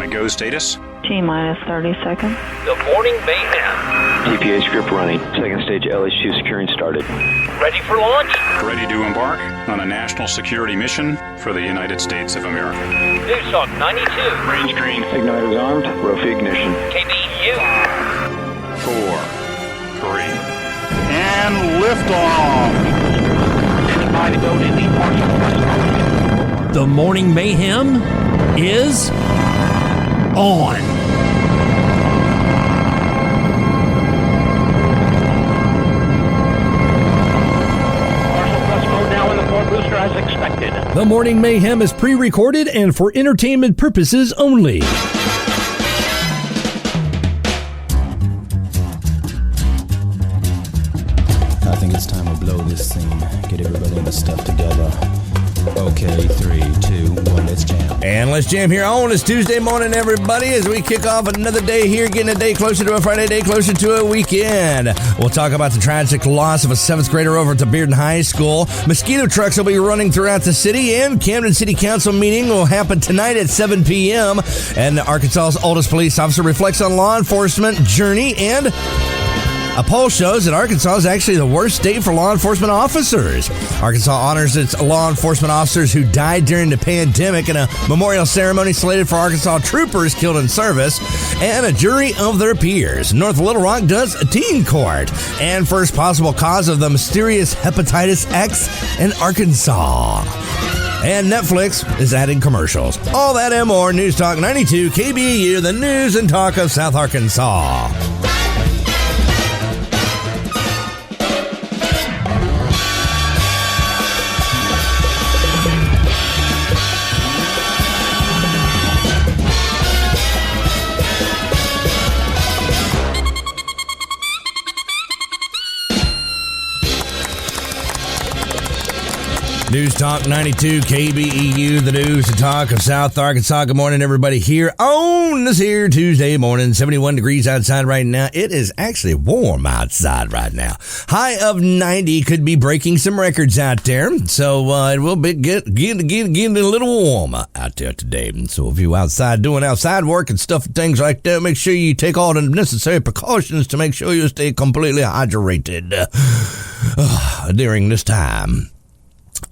On a go status? T-minus 30 seconds. The morning mayhem. TPA script running. Second stage LHU securing started. Ready for launch? Ready to embark on a national security mission for the United States of America. News Talk 92. Range green. Igniters armed. Rofi ignition. KBU. 4, 3, and liftoff. The morning mayhem is on. As expected. The morning mayhem is pre-recorded and for entertainment purposes only. I think it's time to blow this scene. Get everybody in the stuff together. Okay, 3, 2, 1, let's jam. And let's jam here on this Tuesday morning, everybody, as we kick off another day here, getting a day closer to a Friday, day closer to a weekend. We'll talk about the tragic loss of a 7th grader over at the Bearden High School. Mosquito trucks will be running throughout the city, and Camden City Council meeting will happen tonight at 7 p.m. And Arkansas's oldest police officer reflects on law enforcement journey, and a poll shows that Arkansas is actually the worst state for law enforcement officers. Arkansas honors its law enforcement officers who died during the pandemic in a memorial ceremony slated for Arkansas troopers killed in service and a jury of their peers. North Little Rock does a teen court, and first possible cause of the mysterious hepatitis X in Arkansas. And Netflix is adding commercials. All that and more. News Talk 92 KBU, the news and talk of South Arkansas. News Talk 92 KBEU, the news and talk of South Arkansas. Good morning, everybody, here on this here Tuesday morning. 71 degrees outside right now. It is actually warm outside right now. High of 90, could be breaking some records out there. So it will be getting a little warm out there today. So if you're outside doing outside work and stuff and things like that, make sure you take all the necessary precautions to make sure you stay completely hydrated during this time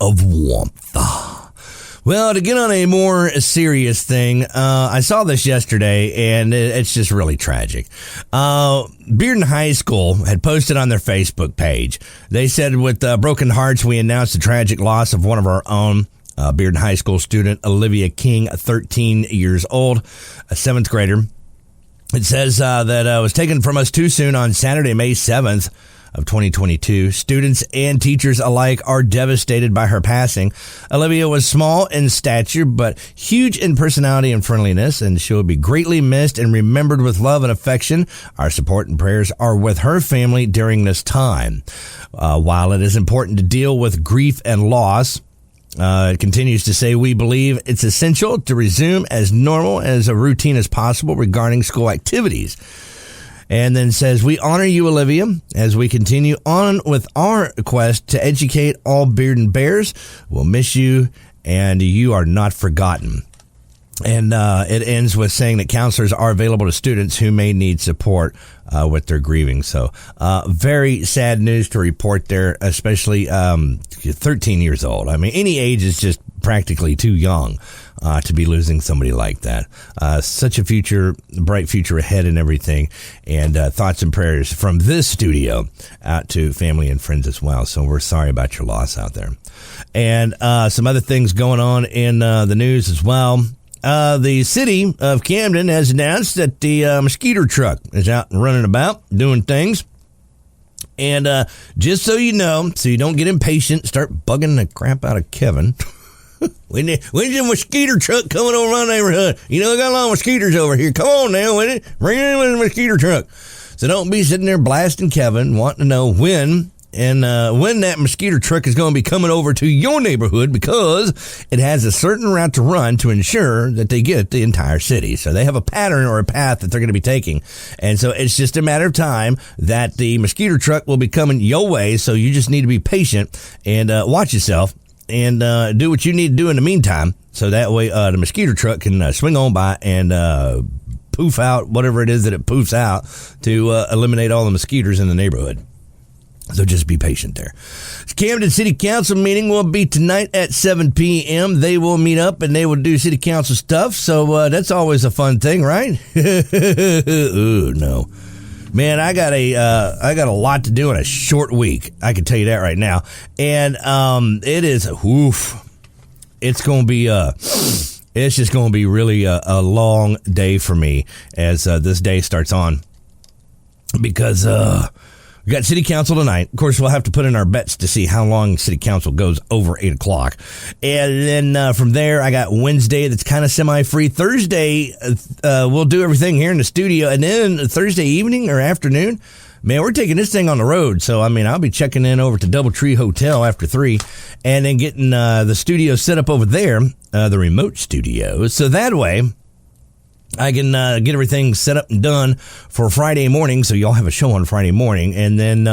of warmth. Well, to get on a more serious thing, I saw this yesterday, and it's just really tragic. Bearden High School had posted on their Facebook page. They said, with broken hearts, we announced the tragic loss of one of our own, Bearden High School student, Olivia King, 13 years old, a 7th grader. It says that was taken from us too soon on Saturday, May 7th. Of 2022. Students and teachers alike are devastated by her passing. Olivia was small in stature, but huge in personality and friendliness, and she will be greatly missed and remembered with love and affection. Our support and prayers are with her family during this time. While it is important to deal with grief and loss, it continues to say, we believe it's essential to resume as normal as a routine as possible regarding school activities. And then says, we honor you, Olivia, as we continue on with our quest to educate all Bearden Bears. We'll miss you, and you are not forgotten. And it ends with saying that counselors are available to students who may need support with their grieving. So very sad news to report there, especially 13 years old. I mean, any age is just practically too young to be losing somebody like that. Such a future, bright future ahead and everything. And thoughts and prayers from this studio out to family and friends as well. So we're sorry about your loss out there. And some other things going on in the news as well. The city of Camden has announced that the mosquito truck is out and running about doing things. And just so you know, so you don't get impatient, start bugging the crap out of Kevin. When's the mosquito truck coming over my neighborhood? You know, I got a lot of mosquitoes over here. Come on now, with it. Bring in with the mosquito truck. So don't be sitting there blasting Kevin, wanting to know when that mosquito truck is going to be coming over to your neighborhood, because it has a certain route to run to ensure that they get the entire city. So they have a pattern or a path that they're going to be taking. And so it's just a matter of time that the mosquito truck will be coming your way. So you just need to be patient and watch yourself and do what you need to do in the meantime So that way the mosquito truck can swing on by and poof out whatever it is that it poofs out to eliminate all the mosquitoes in the neighborhood. So just be patient there. Camden City Council meeting will be tonight at 7 p.m. They will meet up and they will do city council stuff. So that's always a fun thing, right? Ooh, no. Man, I got a lot to do in a short week. I can tell you that right now. And it is, it's going to be, it's just going to be really a long day for me as this day starts on. Because we got city council tonight. Of course, we'll have to put in our bets to see how long city council goes over 8 o'clock. And then from there, I got Wednesday that's kind of semi-free. Thursday, we'll do everything here in the studio. And then Thursday evening or afternoon, man, we're taking this thing on the road. So, I mean, I'll be checking in over to Doubletree Hotel after 3 and then getting the studio set up over there, the remote studio. So that way, I can get everything set up and done for Friday morning, so y'all have a show on Friday morning, and then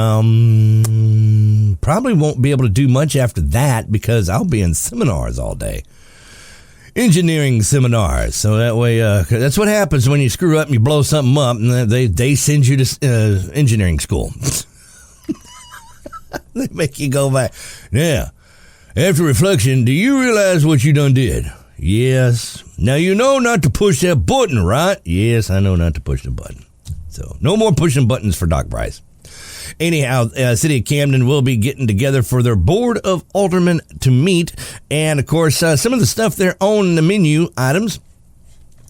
probably won't be able to do much after that because I'll be in seminars all day. Engineering seminars. So that way, that's what happens when you screw up and you blow something up, and they send you to engineering school. They make you go back. Yeah. After reflection, do you realize what you done did? Yes. Now you know not to push that button, right? Yes, I know not to push the button. So no more pushing buttons for Doc Bryce. Anyhow, City of Camden will be getting together for their Board of Aldermen to meet. And, of course, some of the stuff there on the menu items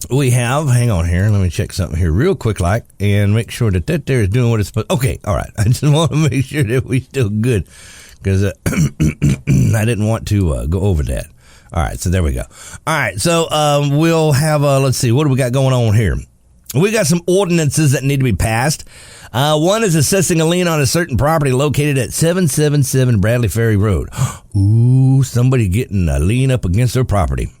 we have. Hang on here. Let me check something here real quick and make sure that there is doing what it's supposed to. Okay, all right. I just want to make sure that we're still good because I didn't want to go over that. All right, so there we go. All right, so we'll have, let's see, what do we got going on here? We got some ordinances that need to be passed. One is assessing a lien on a certain property located at 777 Bradley Ferry Road. Ooh, somebody getting a lien up against their property.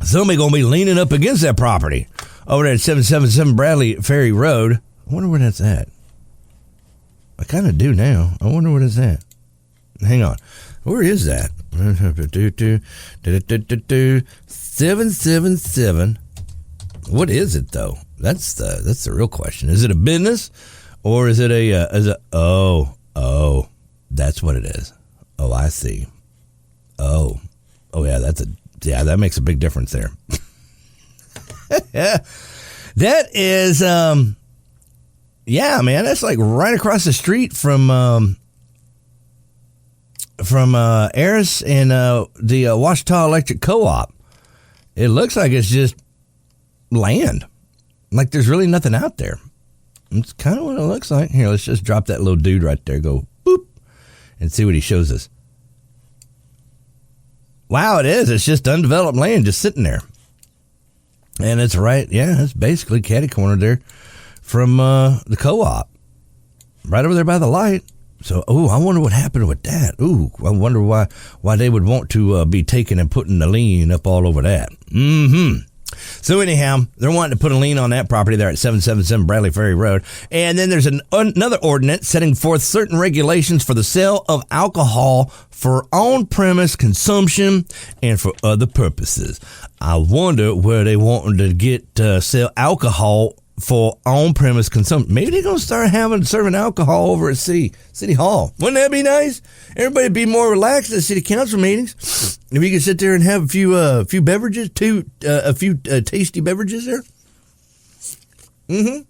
Somebody going to be leaning up against that property over there at 777 Bradley Ferry Road. I wonder where that's at. I kind of do now. I wonder where that's at. Hang on. Where is that? 777. What is it though? That's the real question. Is it a business or is it oh, that's what it is. Oh, I see. Oh yeah, that makes a big difference there. That is yeah, man, that's like right across the street from Aris and the Washita Electric Co-op. It looks like it's just land. Like there's really nothing out there. It's kind of what it looks like. Here, let's just drop that little dude right there. Go boop and see what he shows us. Wow, it is. It's just undeveloped land just sitting there. And it's right, yeah, it's basically catty corner there from the co-op. Right over there by the light. So, I wonder what happened with that. I wonder why they would want to be taking and putting the lien up all over that. So anyhow, they're wanting to put a lien on that property there at 777 Bradley Ferry Road. And then there's another ordinance setting forth certain regulations for the sale of alcohol for on-premise consumption and for other purposes. I wonder where they want to get sell alcohol for on-premise consumption. Maybe they're going to start serving alcohol over at City Hall. Wouldn't that be nice? Everybody be more relaxed at city council meetings. If you could sit there and have a few beverages, a few tasty beverages there. I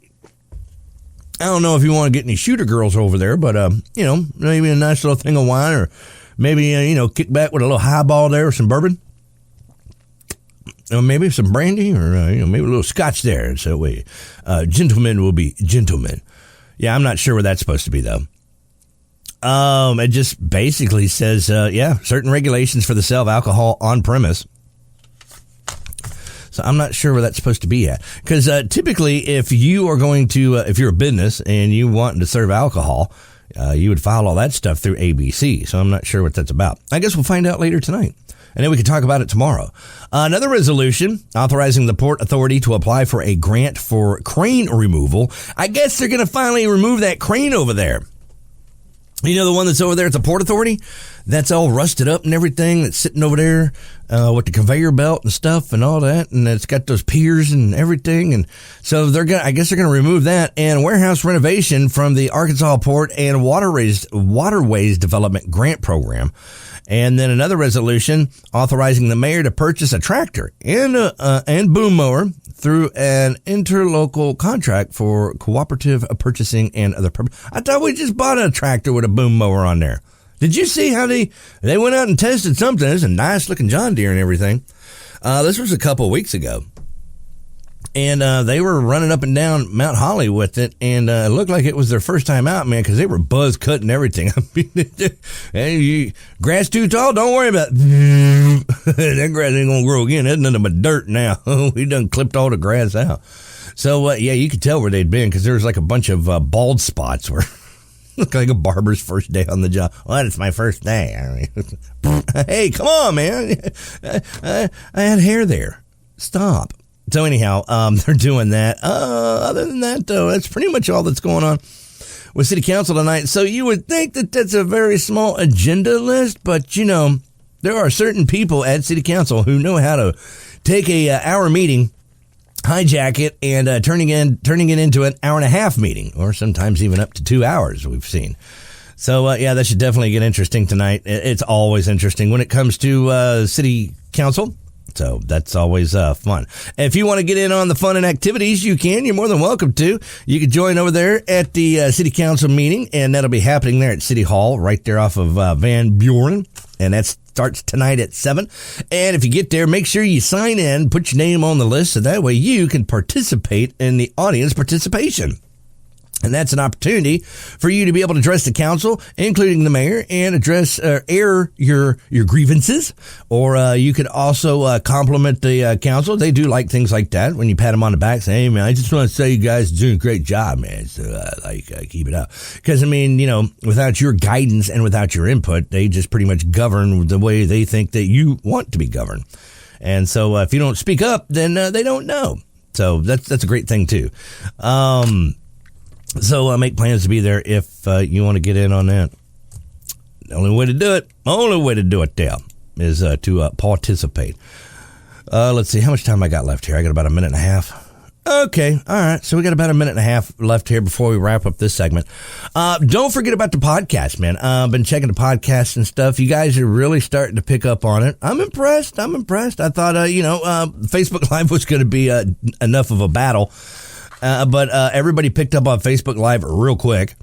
don't know if you want to get any shooter girls over there, but, maybe a nice little thing of wine or maybe, kick back with a little highball there or some bourbon. Or maybe some brandy or, maybe a little scotch there. So gentlemen will be gentlemen. Yeah, I'm not sure where that's supposed to be, though. It just basically says, certain regulations for the sale of alcohol on premise. So I'm not sure where that's supposed to be at. Because typically, if you are going to, if you're a business and you want to serve alcohol, you would file all that stuff through ABC. So I'm not sure what that's about. I guess we'll find out later tonight. And then we can talk about it tomorrow. Another resolution authorizing the Port Authority to apply for a grant for crane removal. I guess they're going to finally remove that crane over there. You know, the one that's over there at the Port Authority? That's all rusted up and everything. That's sitting over there with the conveyor belt and stuff and all that. And it's got those piers and everything. And so I guess they're going to remove that. And warehouse renovation from the Arkansas Port and Waterways Development Grant Program. And then another resolution authorizing the mayor to purchase a tractor and boom mower through an interlocal contract for cooperative purchasing and other purposes. I thought we just bought a tractor with a boom mower on there. Did you see how they went out and tested something? It's a nice looking John Deere and everything. This was a couple of weeks ago. And they were running up and down Mount Holly with it, and it looked like it was their first time out, man, because they were buzz cutting everything. I mean, hey, grass too tall, don't worry about it. That grass ain't going to grow again. That's nothing but dirt now. We done clipped all the grass out. So, yeah, you could tell where they'd been, because there was like a bunch of bald spots where looked like a barber's first day on the job. Well, it's my first day. I mean, hey, come on, man. I had hair there. Stop. So anyhow, they're doing that. Other than that, though, that's pretty much all that's going on with City Council tonight. So you would think that that's a very small agenda list, but, you know, there are certain people at City Council who know how to take a hour meeting, hijack it, and turning it into an hour and a half meeting, or sometimes even up to 2 hours, we've seen. So, yeah, that should definitely get interesting tonight. It's always interesting when it comes to City Council. So that's always fun. And if you want to get in on the fun and activities, you can. You're more than welcome to. You can join over there at the City Council meeting, and that'll be happening there at City Hall, right there off of Van Buren. And that starts tonight at 7. And if you get there, make sure you sign in, put your name on the list, so that way you can participate in the audience participation. And that's an opportunity for you to be able to address the council, including the mayor, and air your grievances. Or you could also compliment the council. They do like things like that when you pat them on the back, say, hey, man, I just want to say you guys are doing a great job, man. So, keep it up. Because, I mean, you know, without your guidance and without your input, they just pretty much govern the way they think that you want to be governed. And so if you don't speak up, then they don't know. So that's a great thing, too. So make plans to be there if you want to get in on that. The only way to do it there is to participate. Let's see, how much time I got left here? I got about a minute and a half. Okay, all right. So we got about a minute and a half left here before we wrap up this segment. Don't forget about the podcast, man. I've been checking the podcast and stuff. You guys are really starting to pick up on it. I'm impressed. I thought, Facebook Live was going to be enough of a battle. But everybody picked up on Facebook Live real quick.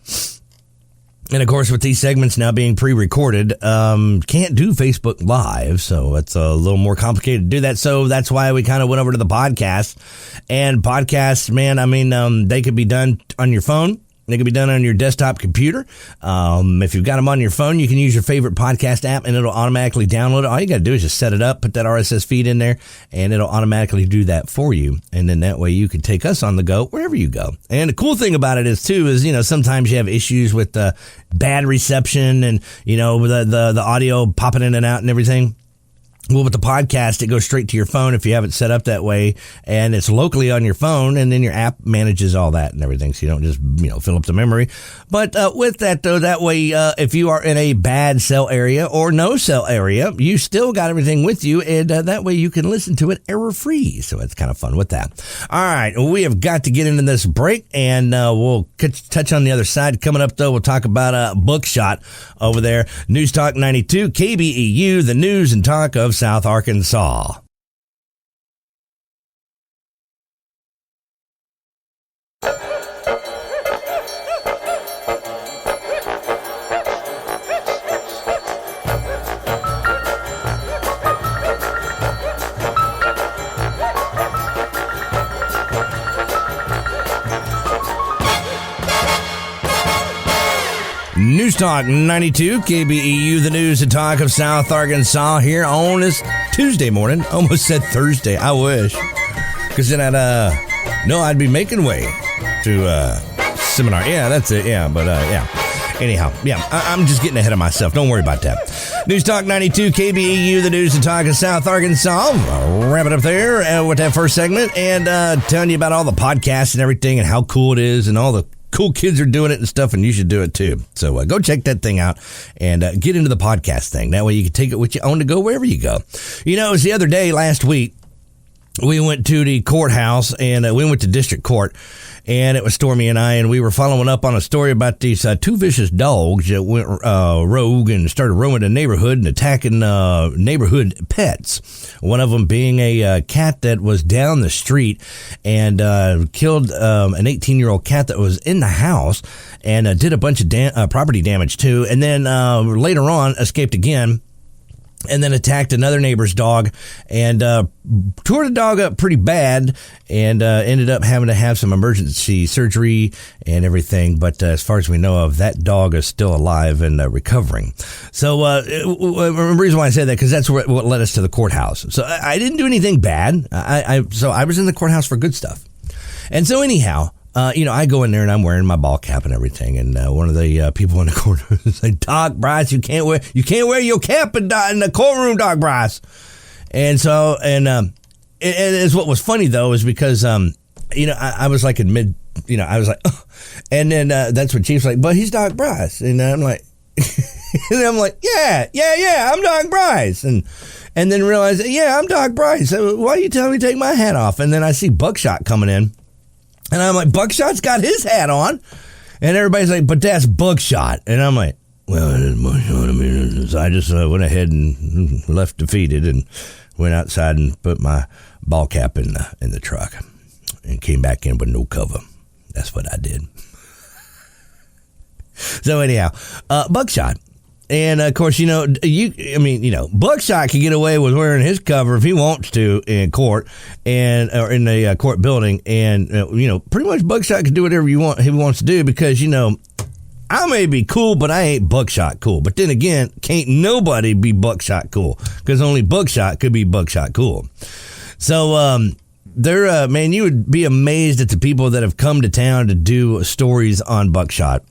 And, of course, with these segments now being pre-recorded, can't do Facebook Live, so it's a little more complicated to do that. So that's why we kind of went over to the podcast. And podcasts, man, I mean, they could be done on your phone. They can be done on your desktop computer. If you've got them on your phone, you can use your favorite podcast app, and it'll automatically download it. All you got to do is just set it up, put that RSS feed in there, and it'll automatically do that for you. And then that way you can take us on the go wherever you go. And the cool thing about it is, too, is, you know, sometimes you have issues with bad reception and, you know, the audio popping in and out and everything. Well, with the podcast, it goes straight to your phone if you have it set up that way, and it's locally on your phone, and then your app manages all that and everything, so you don't just, you know, fill up the memory. But with that, though, that way, if you are in a bad cell area or no cell area, you still got everything with you, and that way you can listen to it error-free, so it's kind of fun with that. All right, we have got to get into this break, and we'll touch on the other side. Coming up, though, we'll talk about Bookshot over there. News Talk 92, KBEU, the news and talk of South Arkansas. News Talk 92, KBEU, the news and talk of South Arkansas here on this Tuesday morning. Almost said Thursday. I wish. Because then I'd be making way to seminar. Yeah, that's it. Yeah, but yeah. Anyhow, yeah, I'm just getting ahead of myself. Don't worry about that. News Talk 92, KBEU, the news and talk of South Arkansas. I'll wrap it up there with that first segment and telling you about all the podcasts and everything and how cool it is and all the cool kids are doing it and stuff, and you should do it too. So go check that thing out and get into the podcast thing. That way you can take it with you on to go wherever you go. You know, it was the other day last week, we went to the courthouse, and we went to district court, and it was Stormy and I, and we were following up on a story about these two vicious dogs that went rogue and started roaming the neighborhood and attacking neighborhood pets. One of them being a cat that was down the street and killed an 18-year-old cat that was in the house and did a bunch of property damage too, and then later on escaped again. And then attacked another neighbor's dog and tore the dog up pretty bad and ended up having to have some emergency surgery and everything. But as far as we know of, that dog is still alive and recovering. So the reason why I say that, because that's what led us to the courthouse. So I didn't do anything bad. So I was in the courthouse for good stuff. And so anyhow, I go in there and I'm wearing my ball cap and everything, and one of the people in the courtroom is like, "Doc Bryce, you can't wear your cap in the courtroom, Doc Bryce." And so, it's what was funny though is because I was like in mid, I was like, oh. And then that's what Chief's like, "But he's Doc Bryce," and I'm like, yeah, I'm Doc Bryce, and then realize, yeah, I'm Doc Bryce. So why are you telling me to take my hat off? And then I see Buckshot coming in. And I'm like, Buckshot's got his hat on. And everybody's like, but that's Buckshot. And I'm like, well, it is Buckshot. I mean, so I just went ahead and left defeated and went outside and put my ball cap in the truck and came back in with no cover. That's what I did. So anyhow, Buckshot. And of course, Buckshot can get away with wearing his cover if he wants to in court or in the court building. And, pretty much Buckshot can do whatever he wants to do because, I may be cool, but I ain't Buckshot cool. But then again, can't nobody be Buckshot cool because only Buckshot could be Buckshot cool. So, you would be amazed at the people that have come to town to do stories on Buckshot.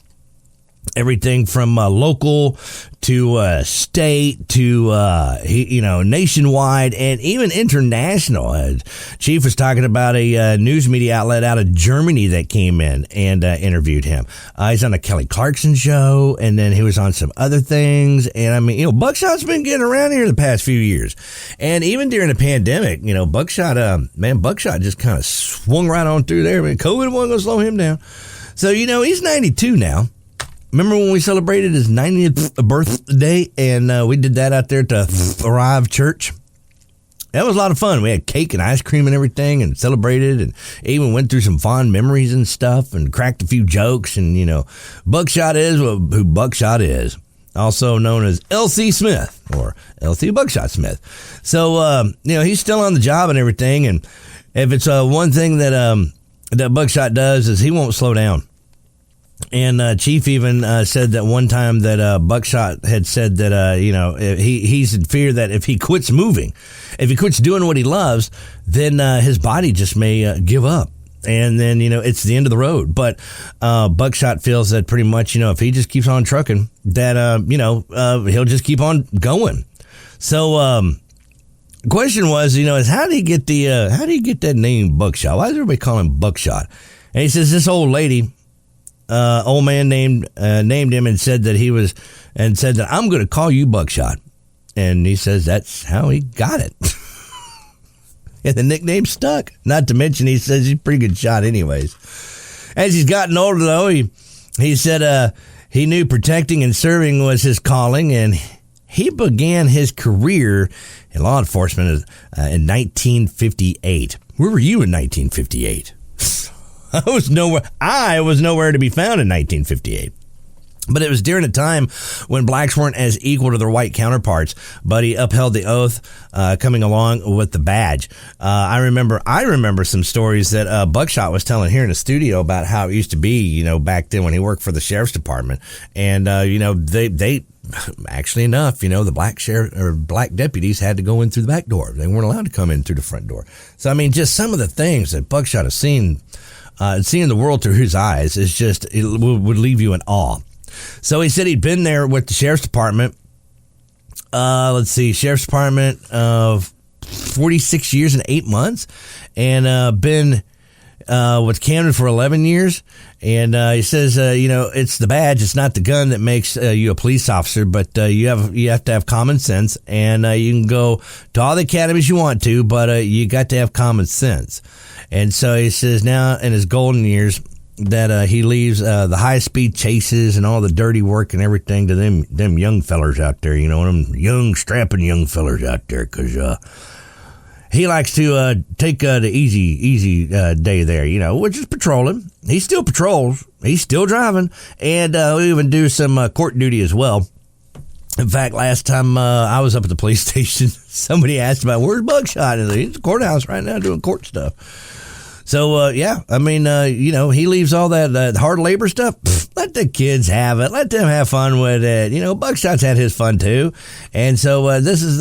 Everything from local to state to, nationwide and even international. Chief was talking about a news media outlet out of Germany that came in and interviewed him. He's on a Kelly Clarkson show, and then he was on some other things. And, Buckshot's been getting around here the past few years. And even during the pandemic, Buckshot just kind of swung right on through there. COVID wasn't going to slow him down. So, he's 92 now. Remember when we celebrated his 90th birthday and we did that out there at the Thrive Church? That was a lot of fun. We had cake and ice cream and everything and celebrated and even went through some fond memories and stuff and cracked a few jokes. And, Buckshot is who Buckshot is, also known as L.C. Smith or L.C. Buckshot Smith. So, he's still on the job and everything. And if it's one thing that Buckshot does is he won't slow down. And Chief even said that one time that Buckshot had said that, he's in fear that if he quits moving, if he quits doing what he loves, then his body just may give up. And then, it's the end of the road. But Buckshot feels that pretty much, if he just keeps on trucking, that, he'll just keep on going. So the question was, is how do you get that name Buckshot? Why does everybody call him Buckshot? And he says this old lady, old man named him and said that I'm going to call you Buckshot. And he says that's how he got it. And the nickname stuck. Not to mention, he says he's a pretty good shot anyways. As he's gotten older, though, he said he knew protecting and serving was his calling, and he began his career in law enforcement in 1958. Where were you in 1958? I was nowhere to be found in 1958. But it was during a time when blacks weren't as equal to their white counterparts, but he upheld the oath coming along with the badge. I remember some stories that Buckshot was telling here in the studio about how it used to be, back then when he worked for the sheriff's department. And, they actually enough, the black sheriff or black deputies had to go in through the back door. They weren't allowed to come in through the front door. So, just some of the things that Buckshot has seen, seeing the world through his eyes is just, it would leave you in awe. So he said he'd been there with the sheriff's department. Sheriff's department of 46 years and 8 months, and been with Camden for 11 years. And he says, it's the badge. It's not the gun that makes you a police officer, but you have to have common sense. And you can go to all the academies you want to, but you got to have common sense. And so he says now in his golden years that he leaves the high-speed chases and all the dirty work and everything to them young fellers out there, them young, strapping young fellers out there, because he likes to take the easy day there, which is patrolling. He still patrols. He's still driving. And we even do some court duty as well. In fact, last time I was up at the police station, somebody asked about, where's Buckshot? And he's at the courthouse right now doing court stuff. So, he leaves all that hard labor stuff. Let the kids have it. Let them have fun with it. Buckshot's had his fun too. And so, this is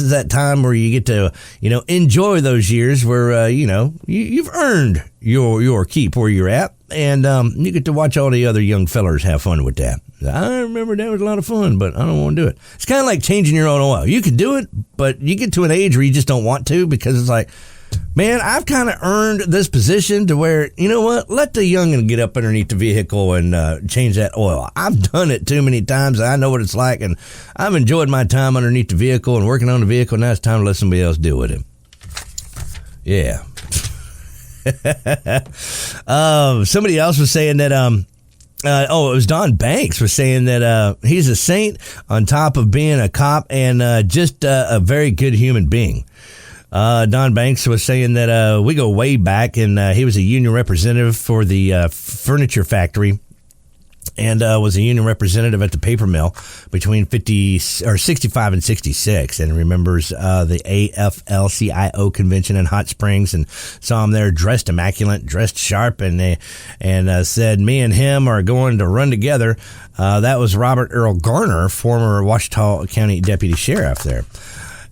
that time where you get to, enjoy those years where, you've earned your keep where you're at. And, you get to watch all the other young fellers have fun with that. I remember that was a lot of fun, but I don't want to do it. It's kind of like changing your own oil. You can do it, but you get to an age where you just don't want to, because it's like, man, I've kind of earned this position to where, you know what, let the youngin' get up underneath the vehicle and change that oil. I've done it too many times. I know what it's like, and I've enjoyed my time underneath the vehicle and working on the vehicle. Now it's time to let somebody else deal with it. Yeah. Somebody else was saying that, it was Don Banks was saying that he's a saint on top of being a cop and just a very good human being. Don Banks was saying that we go way back, and he was a union representative for the furniture factory, and was a union representative at the paper mill between 65 and 66, and remembers the AFL-CIO convention in Hot Springs, and saw him there dressed immaculate, dressed sharp, and said, me and him are going to run together. That was Robert Earl Garner, former Ouachita County deputy sheriff there.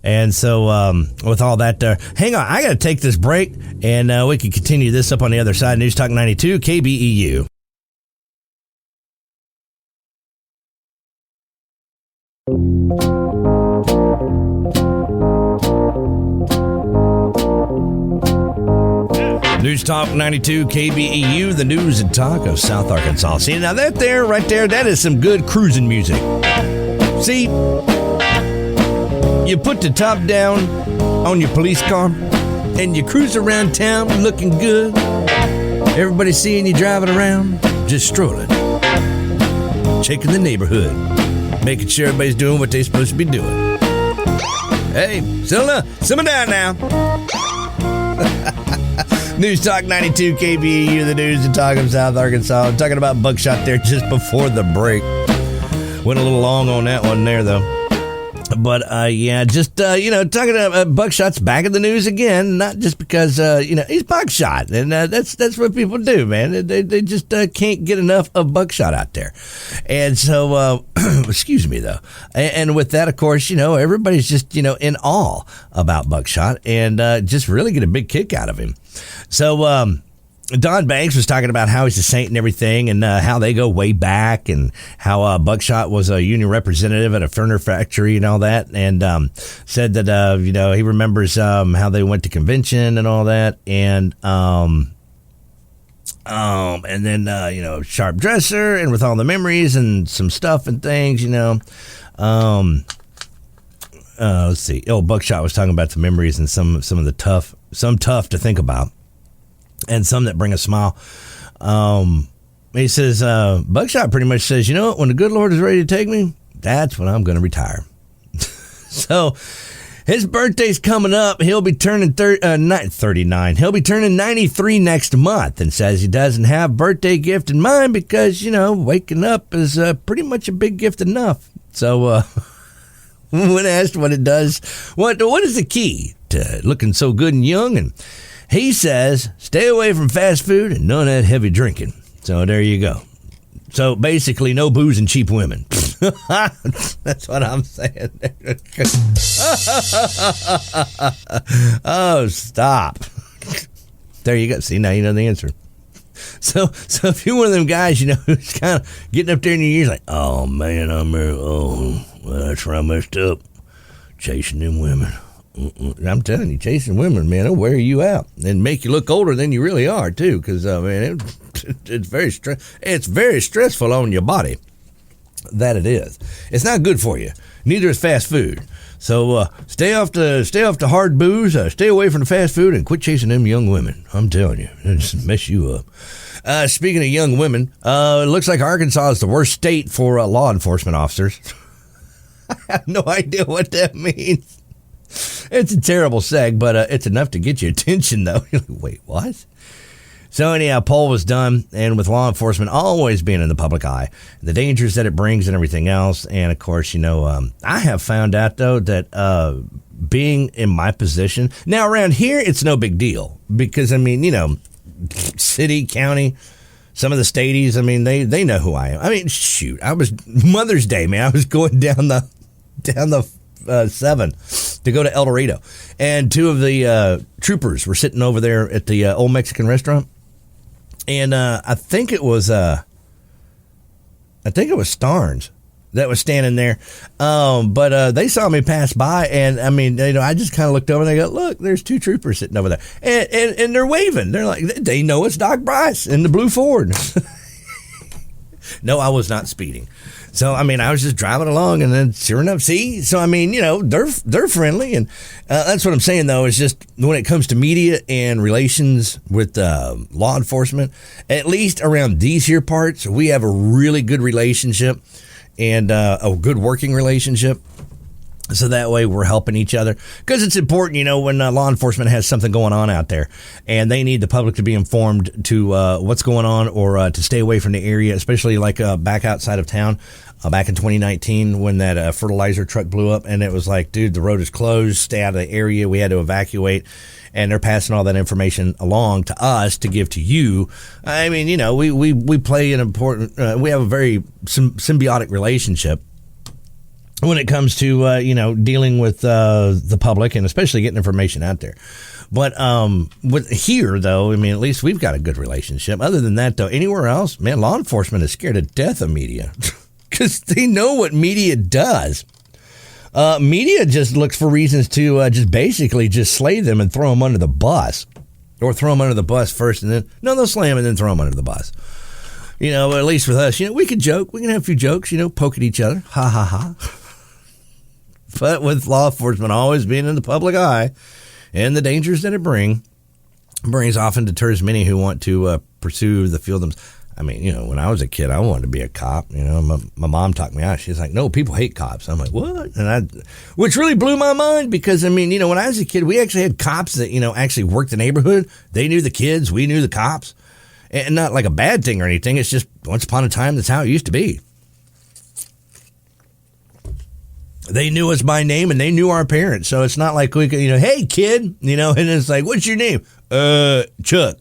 And so with all that, hang on, I got to take this break, and we can continue this up on the other side. News Talk 92, KBEU. News Talk 92 KBEU, the news and talk of South Arkansas. See, now that there, right there, that is some good cruising music. See, you put the top down on your police car and you cruise around town looking good. Everybody seeing you driving around, just strolling, checking the neighborhood, making sure everybody's doing what they're supposed to be doing. Hey, simmer down now. News Talk 92 KBEU, the news and talk of South Arkansas. I'm talking about Buckshot there just before the break. Went a little long on that one there, though. But, talking about Buckshot's back in the news again, not just because, he's Buckshot. And that's what people do, man. They just can't get enough of Buckshot out there. And so, excuse me, though. And with that, of course, everybody's just, in awe about Buckshot and just really get a big kick out of him. So, Don Banks was talking about how he's a saint and everything, and how they go way back, and how Buckshot was a union representative at a furniture factory and all that, and said that he remembers how they went to convention and all that, and then sharp dresser, and with all the memories and some stuff and things, let's see. Buckshot was talking about the memories and some of the tough to think about. And some that bring a smile. He says, Buckshot pretty much says, when the good Lord is ready to take me, that's when I'm going to retire. So his birthday's coming up. He'll be turning 39. He'll be turning 93 next month, and says he doesn't have birthday gift in mind because, waking up is pretty much a big gift enough. So when asked what it does, what is the key to looking so good and young, and he says, stay away from fast food and none of that heavy drinking. So there you go. So basically, no booze and cheap women. That's what I'm saying. Oh, stop. There you go. See, now you know the answer. So if you're one of them guys, who's kind of getting up there in your years like, oh, man, well, that's where I messed up. Chasing them women. I'm telling you, chasing women, man, it'll wear you out and make you look older than you really are, too, because, man, it's very stressful on your body. That it is. It's not good for you. Neither is fast food. So stay off the hard booze, stay away from the fast food, and quit chasing them young women. I'm telling you, it'll just mess you up. Speaking of young women, it looks like Arkansas is the worst state for law enforcement officers. I have no idea what that means. It's a terrible seg, but it's enough to get your attention, though. Wait, what? So anyhow, poll was done, and with law enforcement always being in the public eye, the dangers that it brings and everything else, and of course, I have found out, though, that being in my position, now around here, it's no big deal, because, city, county, some of the stadies, they know who I am. Shoot, I was, Mother's Day, man, I was going down the 7 to go to El Dorado, and two of the troopers were sitting over there at the old Mexican restaurant. And I think it was Starnes that was standing there. But they saw me pass by, and I just kind of looked over and they go, "Look, there's two troopers sitting over there," and they're waving. They're like, they know it's Doc Bryce in the blue Ford. No, I was not speeding. So, I was just driving along, and then sure enough, see? So, they're friendly, and that's what I'm saying, though, is just when it comes to media and relations with law enforcement, at least around these here parts, we have a really good relationship and a good working relationship. So that way we're helping each other, because it's important, when law enforcement has something going on out there and they need the public to be informed to what's going on, or to stay away from the area, especially like back outside of town back in 2019 when that fertilizer truck blew up, and it was like, dude, the road is closed, stay out of the area, we had to evacuate, and they're passing all that information along to us to give to you. We play an important, we have a very symbiotic relationship when it comes to, dealing with the public and especially getting information out there. But with here, though, at least we've got a good relationship. Other than that, though, anywhere else, man, law enforcement is scared to death of media because they know what media does. Media just looks for reasons to just basically just slay them and throw them under the bus, or throw them under the bus first and then, no, they'll slay them and then throw them under the bus. At least with us, we can joke. We can have a few jokes, poke at each other. Ha, ha, ha. But with law enforcement always being in the public eye and the dangers that it brings often deters many who want to pursue the field. When I was a kid, I wanted to be a cop. My mom talked me out. She's like, no, people hate cops. I'm like, what? Which really blew my mind because, when I was a kid, we actually had cops that, actually worked the neighborhood. They knew the kids. We knew the cops. And not like a bad thing or anything. It's just once upon a time, that's how it used to be. They knew us by name and they knew our parents. So it's not like we could, hey, kid, and it's like, what's your name? Chuck.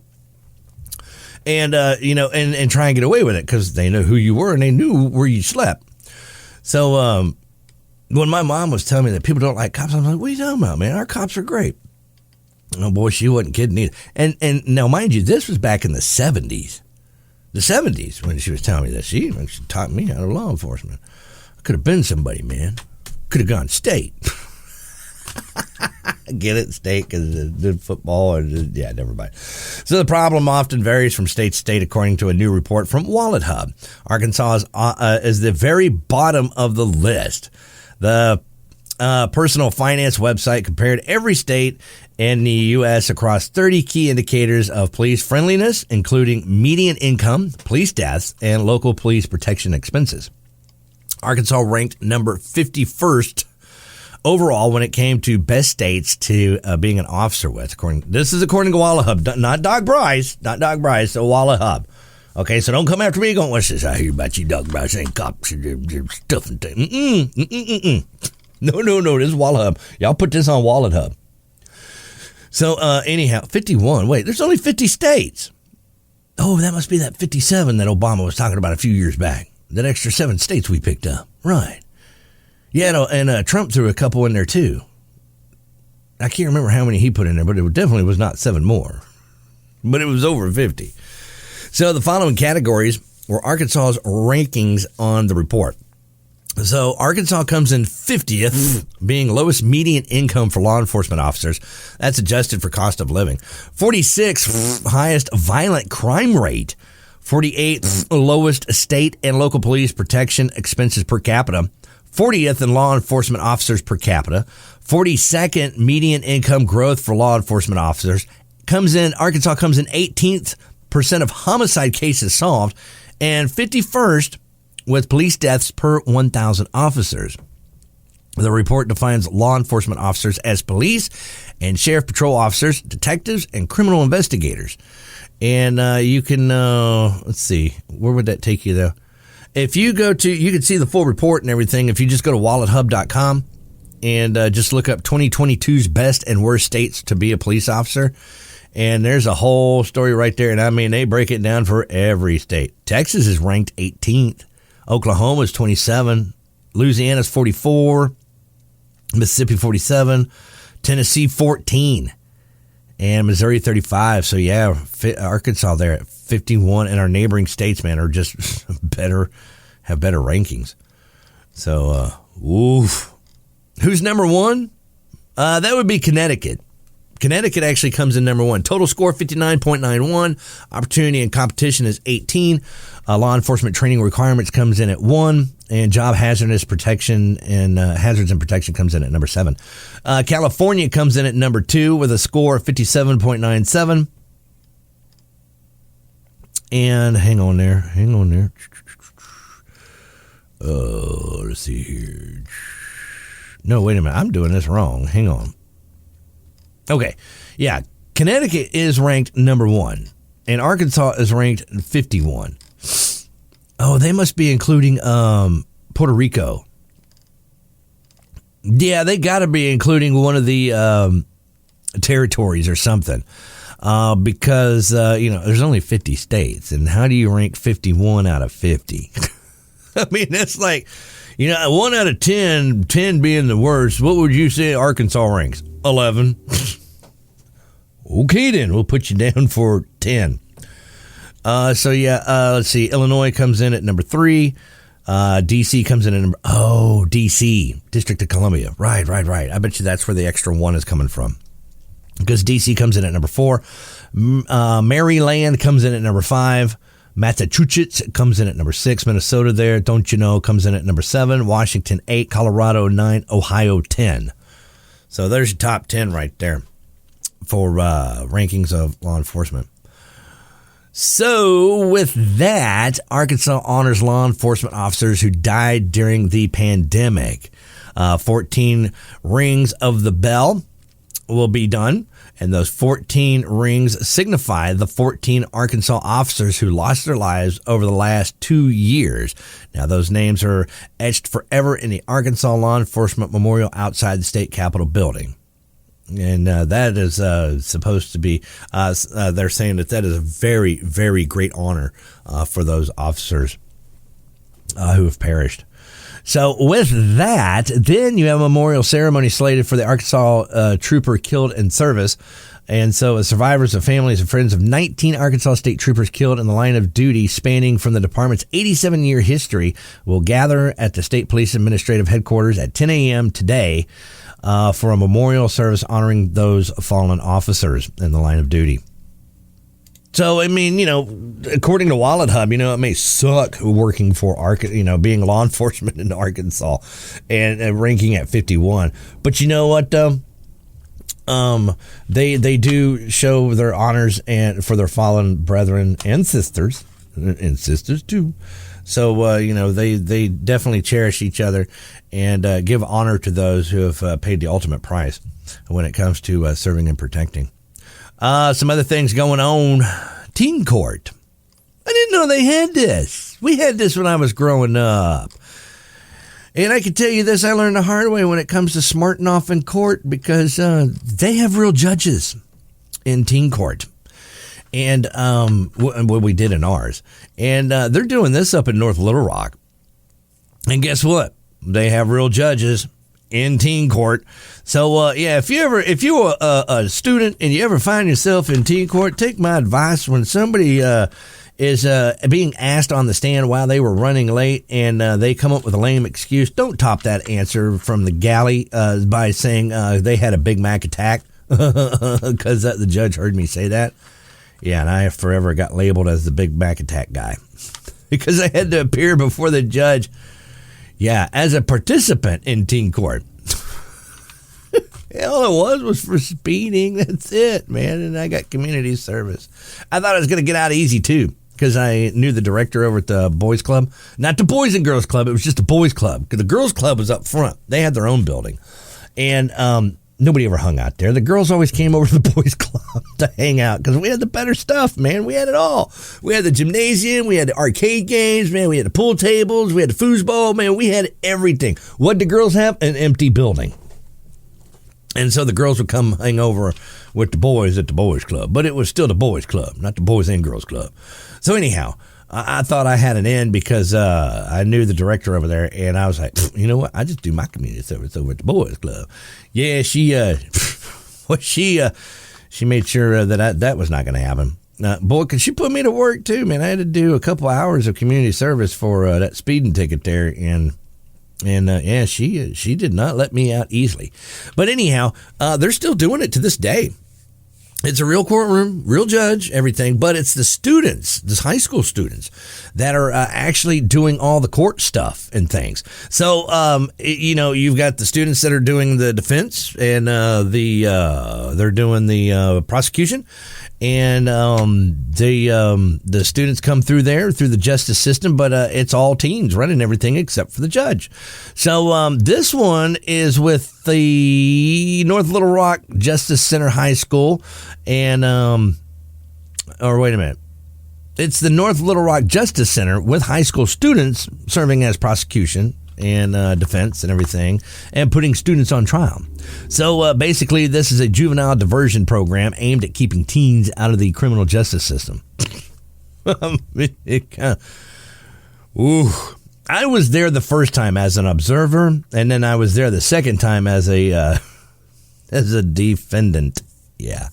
And, and try and get away with it because they know who you were and they knew where you slept. So when my mom was telling me that people don't like cops, I'm like, what are you talking about, man? Our cops are great. Oh, boy, she wasn't kidding either. And now, mind you, this was back in the 70s. The 70s when she was telling me this. She taught me out of law enforcement. I could have been somebody, man. Could have gone state. Get it? State because it did football. Never mind. So the problem often varies from state to state, according to a new report from Wallet Hub. Arkansas is the very bottom of the list. The personal finance website compared every state in the U.S. across 30 key indicators of police friendliness, including median income, police deaths, and local police protection expenses. Arkansas ranked number 51st overall when it came to best states to being an officer with. This is according to Wallet Hub, not Doc Bryce, so Wallet Hub. Okay, so don't come after me going, what's this I hear about you, Doc Bryce, ain't cops, stuff and things. No, this is Wallet Hub. Y'all put this on Wallet Hub. So anyhow, 51. Wait, there's only 50 states. Oh, that must be that 57 that Obama was talking about a few years back. That extra 7 states we picked up. Right. Yeah, and Trump threw a couple in there, too. I can't remember how many he put in there, but it definitely was not 7 more. But it was over 50. So the following categories were Arkansas's rankings on the report. So Arkansas comes in 50th, being lowest median income for law enforcement officers. That's adjusted for cost of living. 46th, highest violent crime rate. 48th, lowest state and local police protection expenses per capita. 40th in law enforcement officers per capita. 42nd median income growth for law enforcement officers. Arkansas comes in 18th percent of homicide cases solved, and 51st with police deaths per 1,000 officers. The report defines law enforcement officers as police and sheriff patrol officers, detectives, and criminal investigators. And you can, let's see, where would that take you though? If you go to, you can see the full report and everything. If you just go to wallethub.com and just look up 2022's best and worst states to be a police officer. And there's a whole story right there. And I mean, they break it down for every state. Texas is ranked 18th. Oklahoma is 27. Louisiana is 44. Mississippi 47. Tennessee 14. And Missouri 35. So yeah, Arkansas there at 51. And our neighboring states, man, are just have better rankings. So, oof. Who's number one? That would be Connecticut. Connecticut actually comes in number one. Total score 59.91. Opportunity and competition is 18. Law enforcement training requirements comes in at 1. And job hazardous protection and hazards and protection comes in at number 7. California comes in at number 2 with a score of 57.97. And hang on there. Let's see here. No, wait a minute. I'm doing this wrong. Hang on. Okay. Yeah. Connecticut is ranked number 1 and Arkansas is ranked 51. Oh, they must be including Puerto Rico. Yeah, they got to be including one of the territories or something because, there's only 50 states. And how do you rank 51 out of 50? I mean, that's like, 1 out of 10 being the worst. What would you say Arkansas ranks? 11. Okay, then we'll put you down for 10. Let's see. Illinois comes in at number 3. DC comes in at DC, District of Columbia. Right. I bet you that's where the extra 1 is coming from. Because DC comes in at number 4. Maryland comes in at number 5. Massachusetts comes in at number 6. Minnesota there, don't you know, comes in at number 7. Washington 8. Colorado 9. Ohio 10. So there's your top 10 right there for rankings of law enforcement. So with that, Arkansas honors law enforcement officers who died during the pandemic. 14 rings of the bell will be done. And those 14 rings signify the 14 Arkansas officers who lost their lives over the last 2 years. Now, those names are etched forever in the Arkansas Law Enforcement Memorial outside the state capitol building. And that is supposed to be, they're saying that is a very, very great honor for those officers who have perished. So with that, then you have a memorial ceremony slated for the Arkansas trooper killed in service. And so survivors and families and friends of 19 Arkansas state troopers killed in the line of duty spanning from the department's 87-year history will gather at the State Police Administrative Headquarters at 10 a.m. today for a memorial service honoring those fallen officers in the line of duty. So, I mean, according to Wallet Hub, it may suck working for being law enforcement in Arkansas and ranking at 51. But you know what, though? They do show their honors and for their fallen brethren and sisters too. So, they definitely cherish each other and give honor to those who have paid the ultimate price when it comes to serving and protecting. Some other things going on. Teen court. I didn't know they had this. We had this when I was growing up. And I can tell you this, I learned the hard way when it comes to smarting off in court because they have real judges in teen court. And what we did in ours. And they're doing this up in North Little Rock. And guess what? They have real judges in teen court. So, if you're a student and you ever find yourself in teen court, take my advice. When somebody is being asked on the stand why they were running late, and they come up with a lame excuse. Don't top that answer from the galley by saying they had a Big Mac attack, because the judge heard me say that. Yeah, and I forever got labeled as the Big Mac attack guy because I had to appear before the judge, as a participant in teen court. All it was for speeding. That's it, man. And I got community service. I thought I was going to get out easy, too, because I knew the director over at the boys club. Not the Boys and Girls Club. It was just a boys club, because the girls club was up front. They had their own building. And nobody ever hung out there. The girls always came over to the boys club to hang out, because we had the better stuff, man. We had it all. We had the gymnasium. We had the arcade games, man. We had the pool tables. We had the foosball, man. We had everything. What did the girls have? An empty building. And so the girls would come hang over with the boys at the boys club. But it was still the boys club, not the boys and girls club. So anyhow, I thought I had an in because I knew the director over there. And I was like, you know what? I just do my community service over at the boys club. Yeah, she made sure that was not going to happen. Boy, because she put me to work too, man. I had to do a couple hours of community service for that speeding ticket there. And she did not let me out easily. But anyhow, they're still doing it to this day. It's a real courtroom, real judge, everything, but it's the students, the high school students, that are actually doing all the court stuff and things. So, you've got the students that are doing the defense, and they're doing the prosecution, and the students come through the justice system, but it's all teens running everything except for the judge. So this one is with the North Little Rock Justice Center High School, and wait a minute. It's the North Little Rock Justice Center with high school students serving as prosecution and defense and everything, and putting students on trial. So basically, this is a juvenile diversion program aimed at keeping teens out of the criminal justice system. I was there the first time as an observer, and then I was there the second time as a defendant. Yeah.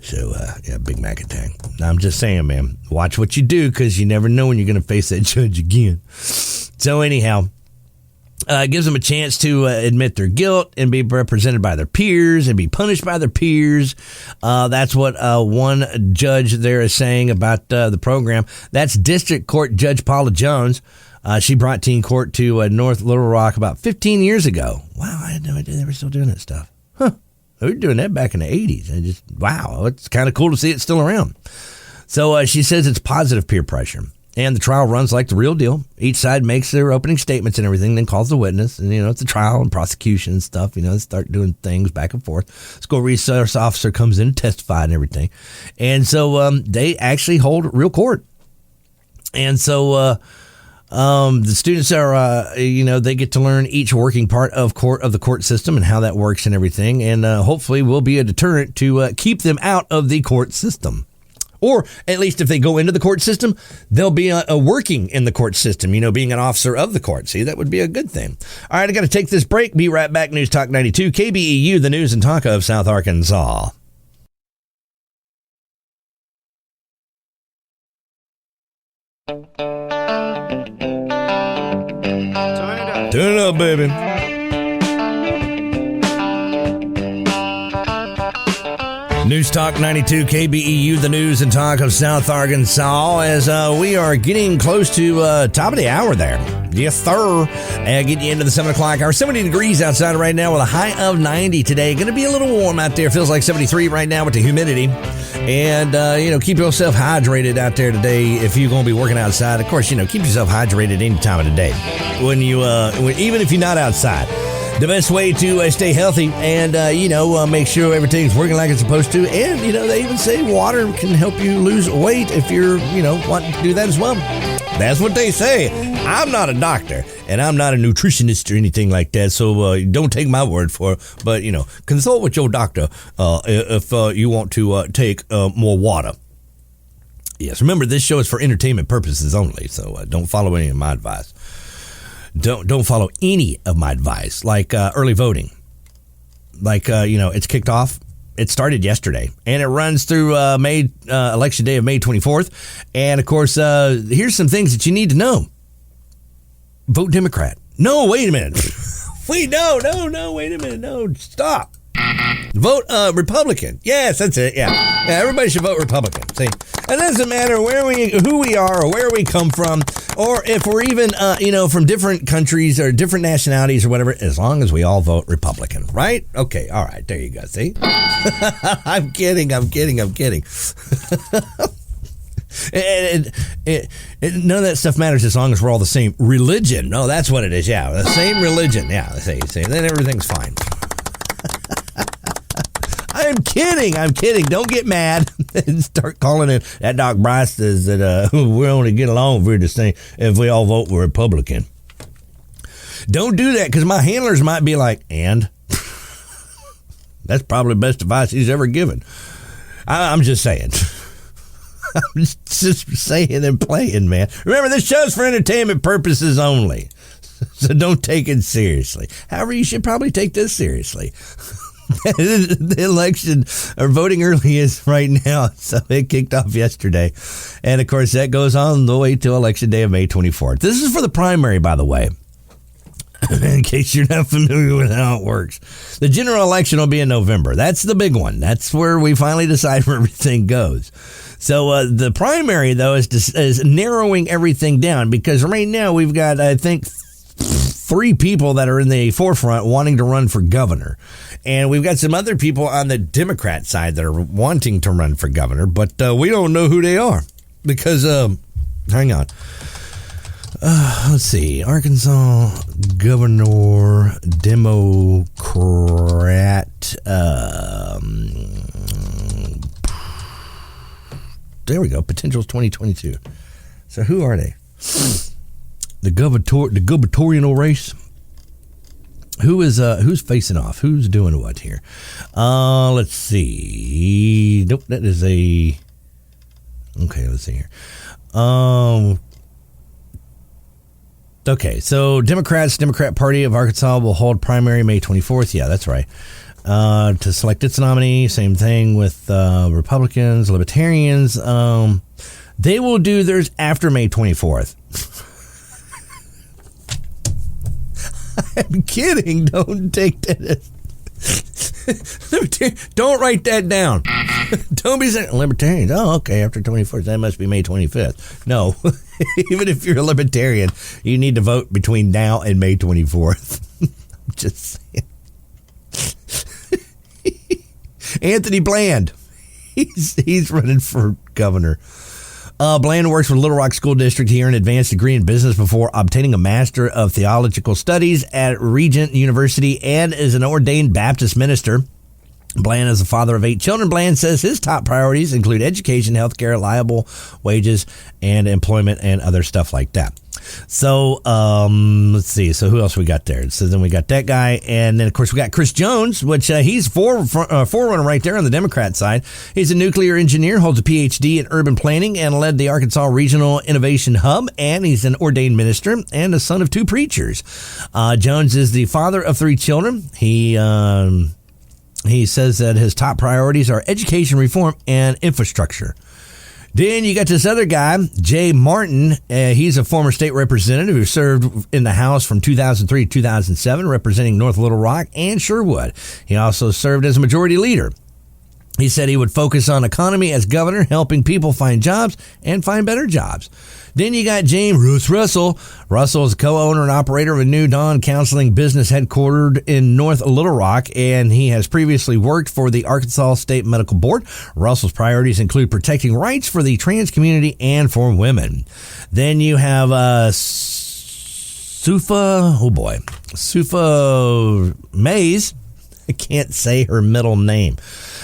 So, Big Mac attack. I'm just saying, man, watch what you do, because you never know when you're going to face that judge again. So anyhow, it gives them a chance to admit their guilt and be represented by their peers and be punished by their peers. That's what one judge there is saying about the program. That's District Court Judge Paula Jones. She brought teen court to North Little Rock about 15 years ago. Wow, I had no idea they were still doing that stuff. Huh. They were doing that back in the 80s. Wow, it's kind of cool to see it still around. So she says it's positive peer pressure. And the trial runs like the real deal. Each side makes their opening statements and everything, then calls the witness. And, it's a trial and prosecution and stuff. They start doing things back and forth. School resource officer comes in and testifies and everything. And so they actually hold real court. And so the students are, they get to learn each working part of the court system and how that works and everything. And hopefully will be a deterrent to keep them out of the court system. Or at least if they go into the court system, they'll be working in the court system, being an officer of the court. See, that would be a good thing. All right, I got to take this break. Be right back. News Talk 92, KBEU, the news and talk of South Arkansas. Turn it up, baby. News Talk 92, KBEU, the news and talk of South Arkansas, as we are getting close to top of the hour there. Yes, sir. Getting you into the 7 o'clock hour. 70 degrees outside right now with a high of 90 today. Going to be a little warm out there. Feels like 73 right now with the humidity. And, keep yourself hydrated out there today if you're going to be working outside. Of course, keep yourself hydrated any time of the day. Even if you're not outside. The best way to stay healthy and, make sure everything's working like it's supposed to. And, they even say water can help you lose weight if you're, wanting to do that as well. That's what they say. I'm not a doctor and I'm not a nutritionist or anything like that. So don't take my word for it. But, consult with your doctor if you want to take more water. Yes, remember, this show is for entertainment purposes only. So don't follow any of my advice. Don't follow any of my advice, like early voting. Like, it's kicked off. It started yesterday, and it runs through election day of May 24th. And, of course, here's some things that you need to know. Vote Democrat. No, wait a minute. Wait, no, wait a minute. No, stop. Vote Republican. Yes, that's it. Yeah, everybody should vote Republican. See, it doesn't matter who we are or where we come from, or if we're even from different countries or different nationalities or whatever. As long as we all vote Republican, right? Okay, all right. There you go. See, I'm kidding. And none of that stuff matters as long as we're all the same religion. No, that's what it is. Yeah, the same religion. Yeah, see, then everything's fine. I'm kidding. Don't get mad and start calling it. That Doc Bryce says that we only get along if we're the same if we all vote Republican. Don't do that, because my handlers might be like, and that's probably the best advice he's ever given. I'm just saying. I'm just saying and playing, man. Remember, this show's for entertainment purposes only, so don't take it seriously. However, you should probably take this seriously. The election or voting early is right now, so it kicked off yesterday, and of course that goes on the way to election day of May 24th. This is for the primary, by the way, in case you're not familiar with how it works. The general election will be in November. That's the big one. That's where we finally decide where everything goes. So the primary, though, is narrowing everything down, because right now we've got, I think, 3 people that are in the forefront wanting to run for governor. And we've got some other people on the Democrat side that are wanting to run for governor, but we don't know who they are because, hang on. Let's see. Arkansas governor, Democrat. There we go. Potentials 2022. So who are they? The gubernatorial race. Who's facing off? Who's doing what here? Let's see. Nope, that is a. Okay, let's see here. Okay, so Democrat Party of Arkansas will hold primary May 24th. Yeah, that's right. To select its nominee. Same thing with Republicans, Libertarians. They will do theirs after May 24th. I'm kidding. Don't take that. Don't write that down. Don't be saying libertarians. Oh, okay. After 24th, that must be May 25th. No, even if you're a libertarian, you need to vote between now and May 24th. I'm just saying. Anthony Bland. He's running for governor. Bland works for Little Rock School District. He earned an advanced degree in business before obtaining a Master of Theological Studies at Regent University and is an ordained Baptist minister. Bland is the father of 8 children. Bland says his top priorities include education, healthcare, reliable wages, and employment, and other stuff like that. So, let's see. So who else we got there? So then we got that guy. And then, of course, we got Chris Jones, which he's forerunner right there on the Democrat side. He's a nuclear engineer, holds a PhD in urban planning, and led the Arkansas Regional Innovation Hub. And he's an ordained minister and the son of 2 preachers. Jones is the father of 3 children. He says that his top priorities are education reform and infrastructure. Then you got this other guy, Jay Martin. He's a former state representative who served in the House from 2003 to 2007, representing North Little Rock and Sherwood. He also served as a majority leader. He said he would focus on economy as governor, helping people find jobs and find better jobs. Then you got James Russell. Russell is a co-owner and operator of a New Dawn counseling business headquartered in North Little Rock, and he has previously worked for the Arkansas State Medical Board. Russell's priorities include protecting rights for the trans community and for women. Then you have Sufa Mays. I can't say her middle name.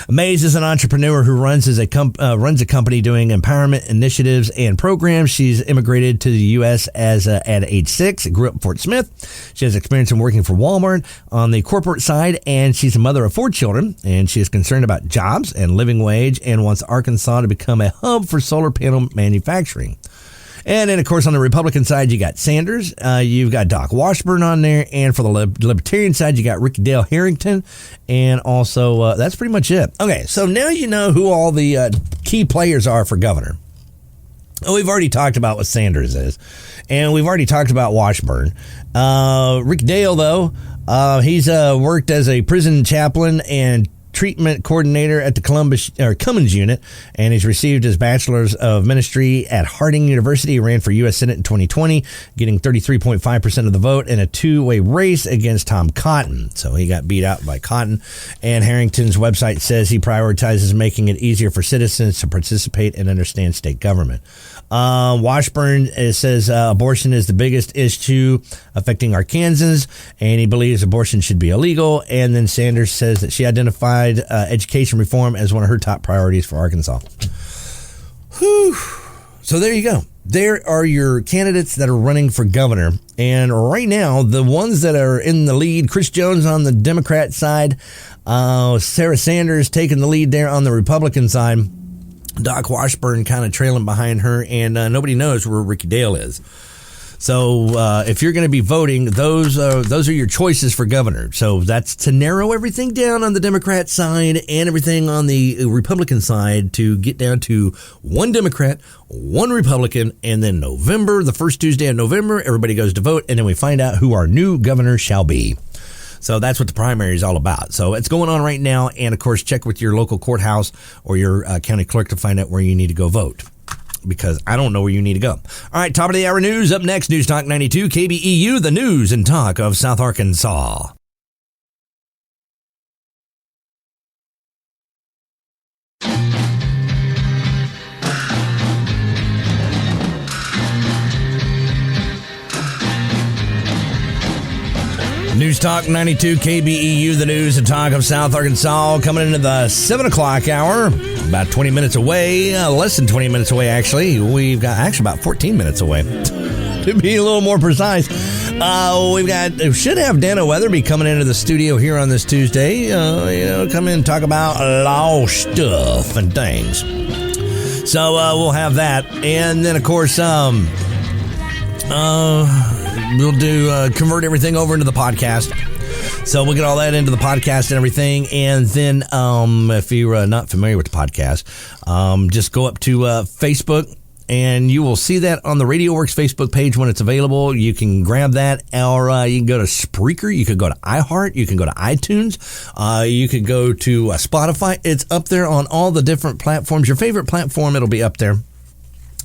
Mays is an entrepreneur who runs a company doing empowerment initiatives and programs. She's immigrated to the U.S. at age 6, grew up in Fort Smith. She has experience in working for Walmart on the corporate side, and she's a mother of 4 children, and she is concerned about jobs and living wage and wants Arkansas to become a hub for solar panel manufacturing. And then, of course, on the Republican side, you got Sanders. You've got Doc Washburn on there. And for the Libertarian side, you got Ricky Dale Harrington. And also, that's pretty much it. Okay, so now you know who all the key players are for governor. We've already talked about what Sanders is. And we've already talked about Washburn. Rick Dale, though, he's worked as a prison chaplain and treatment coordinator at the Cummins unit, and he's received his bachelor's of ministry at Harding University. He ran for U.S. Senate in 2020, getting 33.5% of the vote in a two-way race against Tom Cotton. So he got beat out by Cotton. And Harrington's website says he prioritizes making it easier for citizens to participate and understand state government. Washburn says abortion is the biggest issue affecting Arkansans, and he believes abortion should be illegal. And then Sanders says that she identified education reform as one of her top priorities for Arkansas. Whew. So there you go. There are your candidates that are running for governor. And right now, the ones that are in the lead, Chris Jones on the Democrat side, Sarah Sanders taking the lead there on the Republican side, Doc Washburn kind of trailing behind her, and nobody knows where Ricky Dale is. So if you're going to be voting, those are your choices for governor. So that's to narrow everything down on the Democrat side and everything on the Republican side to get down to one Democrat, one Republican, and then November, the first Tuesday of November, everybody goes to vote, and then we find out who our new governor shall be. So that's what the primary is all about. So it's going on right now. And, of course, check with your local courthouse or your county clerk to find out where you need to go vote, because I don't know where you need to go. All right, top of the hour news. Up next, News Talk 92, KBEU, the news and talk of South Arkansas. News Talk 92 KBEU, the news and talk of South Arkansas, coming into the 7 o'clock hour, about 20 minutes away, less than 20 minutes away, actually. We've got actually about 14 minutes away, to be a little more precise. We should have Dana Weatherby coming into the studio here on this Tuesday, come in and talk about law stuff and things. So we'll have that. And then, of course, we'll do convert everything over into the podcast. So we'll get all that into the podcast and everything. And then if you're not familiar with the podcast, just go up to Facebook, and you will see that on the Radio Works Facebook page when it's available. You can grab that, or you can go to Spreaker. You could go to iHeart. You can go to iTunes. You could go to Spotify. It's up there on all the different platforms. Your favorite platform, it'll be up there.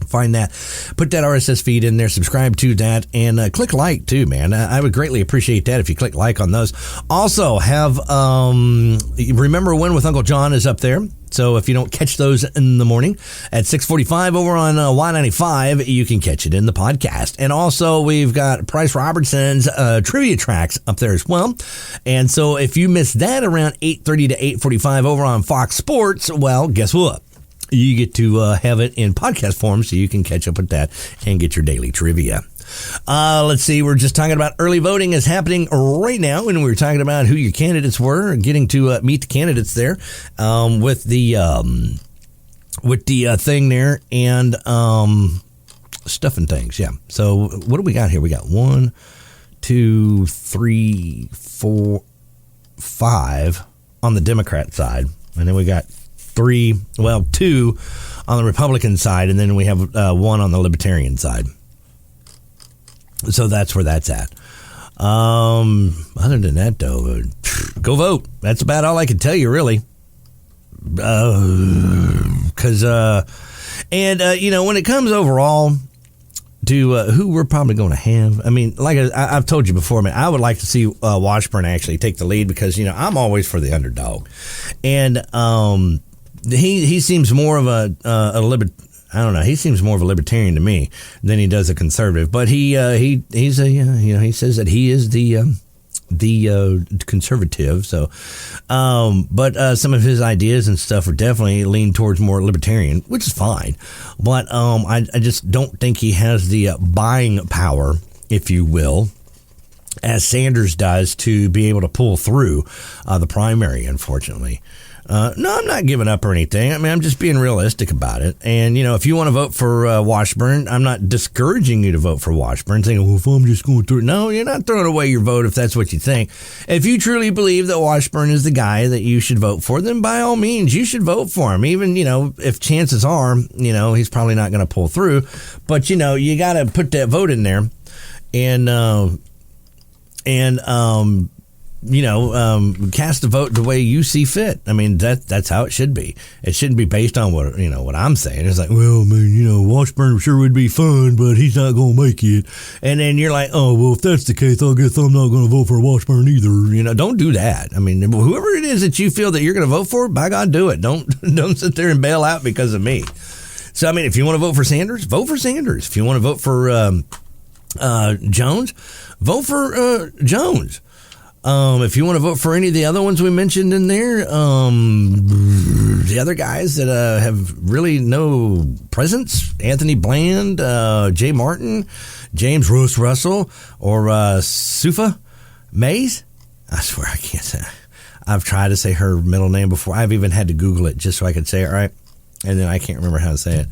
Find that, put that RSS feed in there, subscribe to that, and click like too, man. I would greatly appreciate that if you click like on those. Also, have Remember When with Uncle John is up there. So if you don't catch those in the morning at 6:45 over on Y95, you can catch it in the podcast. And also, we've got Price Robertson's trivia tracks up there as well. And so if you miss that around 8:30 to 8:45 over on Fox Sports, well, guess what? You get to have it in podcast form, so you can catch up with that and get your daily trivia. Let's see. We're just talking about early voting is happening right now, and we were talking about who your candidates were, getting to meet the candidates there with the thing there and stuff and things. Yeah. So what do we got here? We got 1, 2, 3, 4, 5 on the Democrat side, and then we got 2 on the Republican side, and then we have 1 on the Libertarian side. So that's where that's at. Other than that, though, go vote. That's about all I can tell you, really. Because, when it comes overall to who we're probably going to have, I mean, like I've told you before, man, I would like to see Washburn actually take the lead because, I'm always for the underdog. And he seems more of a he seems more of a libertarian to me than he does a conservative. But he says that he is the conservative. So, but some of his ideas and stuff are definitely lean towards more libertarian, which is fine. But I just don't think he has the buying power, if you will, as Sanders does, to be able to pull through the primary, unfortunately. No, I'm not giving up or anything. I mean, I'm just being realistic about it. And, if you want to vote for Washburn, I'm not discouraging you to vote for Washburn, saying, well, if I'm just going through it. No, you're not throwing away your vote if that's what you think. If you truly believe that Washburn is the guy that you should vote for, then by all means, you should vote for him. Even, if chances are, he's probably not going to pull through. But, you got to put that vote in there and cast a vote the way you see fit. I mean, that's how it should be. It shouldn't be based on what I'm saying. It's like, well, man, Washburn sure would be fun, but he's not going to make it. And then you're like, oh, well, if that's the case, I guess I'm not going to vote for Washburn either. Don't do that. I mean, whoever it is that you feel that you're going to vote for, by God, do it. Don't sit there and bail out because of me. So, I mean, if you want to vote for Sanders, vote for Sanders. If you want to vote for Jones, vote for Jones. If you want to vote for any of the other ones we mentioned in there, the other guys that have really no presence, Anthony Bland, Jay Martin, James Russ Russell, or Sufa Mays. I swear I can't say. I've tried to say her middle name before. I've even had to Google it just so I could say it right, and then I can't remember how to say it.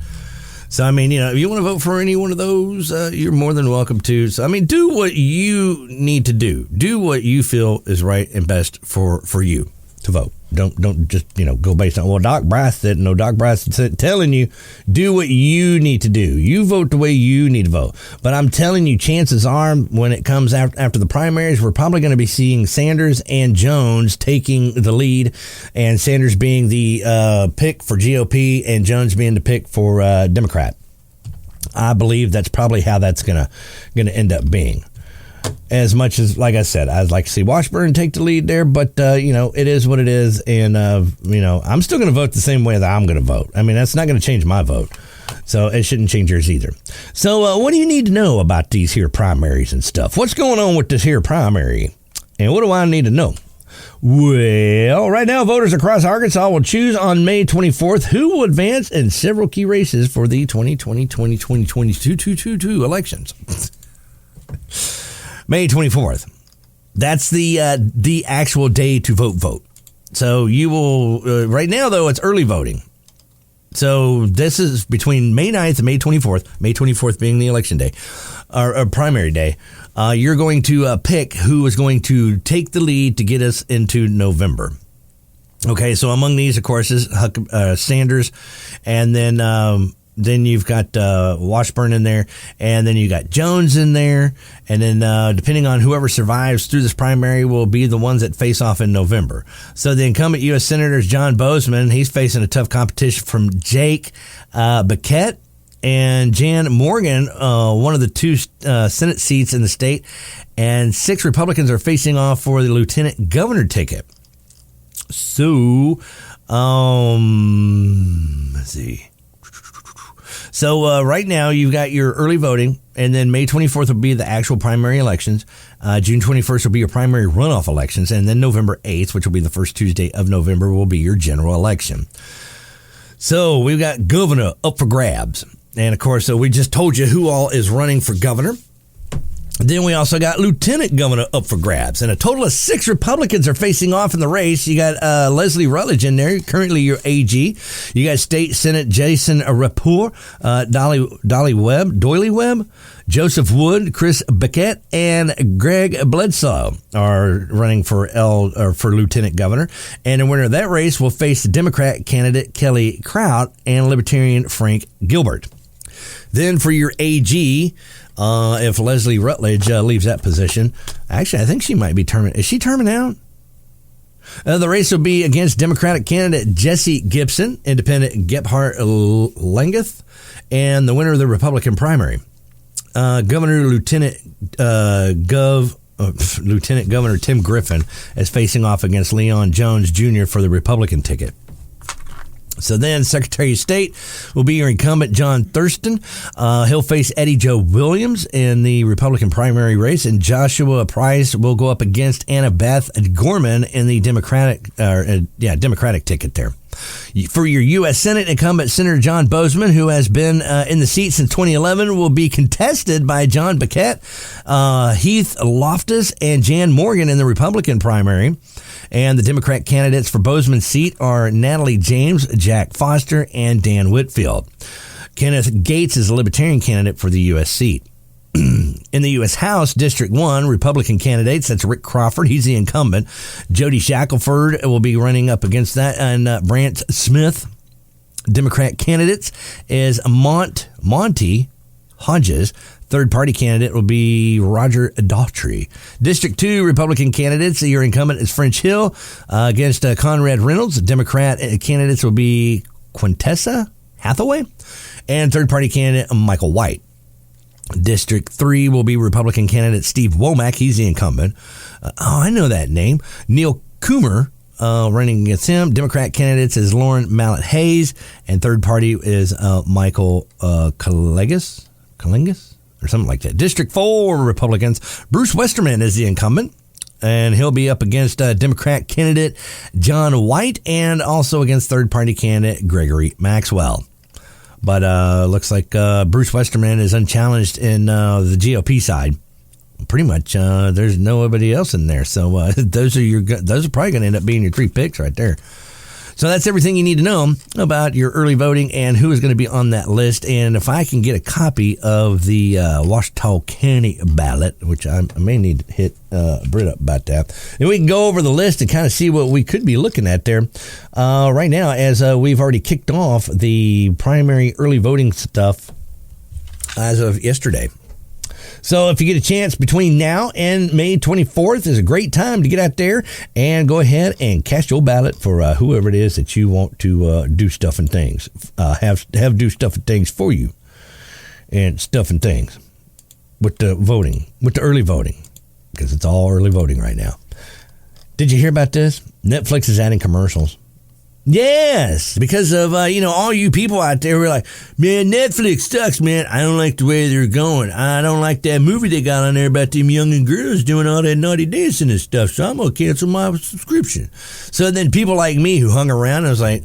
So, I mean, if you want to vote for any one of those, you're more than welcome to. So, I mean, do what you need to do. Do what you feel is right and best for you to vote. Don't just, go based on, well, Doc Bryce said, no, Doc Bryce is telling you, do what you need to do. You vote the way you need to vote. But I'm telling you, chances are when it comes after the primaries, we're probably going to be seeing Sanders and Jones taking the lead, and Sanders being the pick for GOP and Jones being the pick for Democrat. I believe that's probably how that's going to end up being. As much as, like I said, I'd like to see Washburn take the lead there, but, it is what it is. And, I'm still going to vote the same way that I'm going to vote. I mean, that's not going to change my vote. So it shouldn't change yours either. So what do you need to know about these here primaries and stuff? What's going on with this here primary? And what do I need to know? Well, right now, voters across Arkansas will choose on May 24th who will advance in several key races for the 2020-2022 elections. May 24th. That's the actual day to vote. So you will, right now, though, it's early voting. So this is between May 9th and May 24th, May 24th being the election day, or primary day. You're going to pick who is going to take the lead to get us into November. Okay, so among these, of course, is Sanders, and then you've got Washburn in there, and then you got Jones in there, and then depending on whoever survives through this primary will be the ones that face off in November. So the incumbent U.S. Senator is John Bozeman. He's facing a tough competition from Jake Beckett and Jan Morgan, one of the two Senate seats in the state, and 6 Republicans are facing off for the lieutenant governor ticket. So, let's see. So right now you've got your early voting, and then May 24th will be the actual primary elections. June 21st will be your primary runoff elections, and then November 8th, which will be the first Tuesday of November, will be your general election. So we've got governor up for grabs. And, of course, so we just told you who all is running for governor. Then we also got lieutenant governor up for grabs. And a total of 6 Republicans are facing off in the race. You got Leslie Rutledge in there, currently your AG. You got State Senate Jason Rapport, Doyle Webb, Joseph Wood, Chris Beckett, and Greg Bledsoe are running for lieutenant governor. And the winner of that race will face the Democrat candidate Kelly Kraut and Libertarian Frank Gilbert. Then for your AG, if Leslie Rutledge leaves that position, actually, I think she might be terminated. Is she terminated out? The race will be against Democratic candidate Jesse Gibson, independent Gebhardt Langeth, and the winner of the Republican primary. Lieutenant Governor Tim Griffin is facing off against Leon Jones Jr. for the Republican ticket. So then Secretary of State will be your incumbent, John Thurston. He'll face Eddie Joe Williams in the Republican primary race, and Joshua Price will go up against Annabeth Gorman in the Democratic ticket there. For your U.S. Senate, incumbent Senator John Bozeman, who has been in the seat since 2011, will be contested by John Burkett, Heath Loftus, and Jan Morgan in the Republican primary. And the Democrat candidates for Bozeman's seat are Natalie James, Jack Foster, and Dan Whitfield. Kenneth Gates is a Libertarian candidate for the U.S. seat. In the U.S. House, District 1, Republican candidates, that's Rick Crawford, he's the incumbent. Jody Shackelford will be running up against that, and Brant Smith. Democrat candidates is Monty Hodges. Third-party candidate will be Roger Daughtry. District 2, Republican candidates, your incumbent is French Hill against Conrad Reynolds. Democrat candidates will be Quintessa Hathaway. And third-party candidate Michael White. District 3 will be Republican candidate Steve Womack. He's the incumbent. I know that name. Neil Coomer running against him. Democrat candidates is Lauren Mallett Hayes. And third party is Michael Kalengas or something like that. District 4 Republicans. Bruce Westerman is the incumbent. And he'll be up against Democrat candidate John White and also against third party candidate Gregory Maxwell. But looks like Bruce Westerman is unchallenged in the GOP side. Pretty much, there's nobody else in there. So those are probably going to end up being your three picks right there. So that's everything you need to know about your early voting and who is going to be on that list. And if I can get a copy of the Ouachita County ballot, which I may need to hit Britt up about that, and we can go over the list and kind of see what we could be looking at there. Right now, as we've already kicked off the primary early voting stuff as of yesterday. So if you get a chance between now and May 24th is a great time to get out there and go ahead and cast your ballot for whoever it is that you want to do stuff and things, have do stuff and things for you and stuff and things with the voting, with the early voting, because it's all early voting right now. Did you hear about this? Netflix is adding commercials. Yes, because of, all you people out there who are like, man, Netflix sucks, man. I don't like the way they're going. I don't like that movie they got on there about them young girls doing all that naughty dancing and stuff, so I'm going to cancel my subscription. So then people like me who hung around, I was like,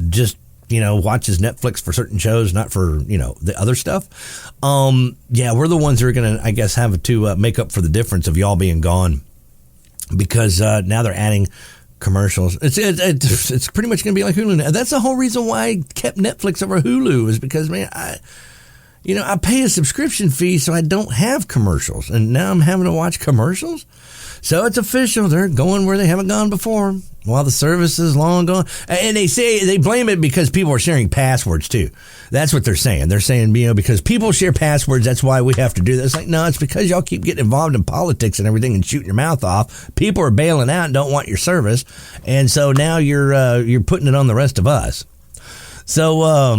just, watches Netflix for certain shows, not for, the other stuff. We're the ones who are going to, I guess, have to make up for the difference of y'all being gone, because now they're adding commercials. It's pretty much going to be like Hulu. That's the whole reason why I kept Netflix over Hulu, is because, man, I pay a subscription fee so I don't have commercials, and now I'm having to watch commercials. So it's official. They're going where they haven't gone before, while the service is long gone. And they blame it because people are sharing passwords too. That's what they're saying. They're saying, because people share passwords, that's why we have to do this. Like, no, it's because y'all keep getting involved in politics and everything and shooting your mouth off. People are bailing out and don't want your service. And so now you're putting it on the rest of us. So,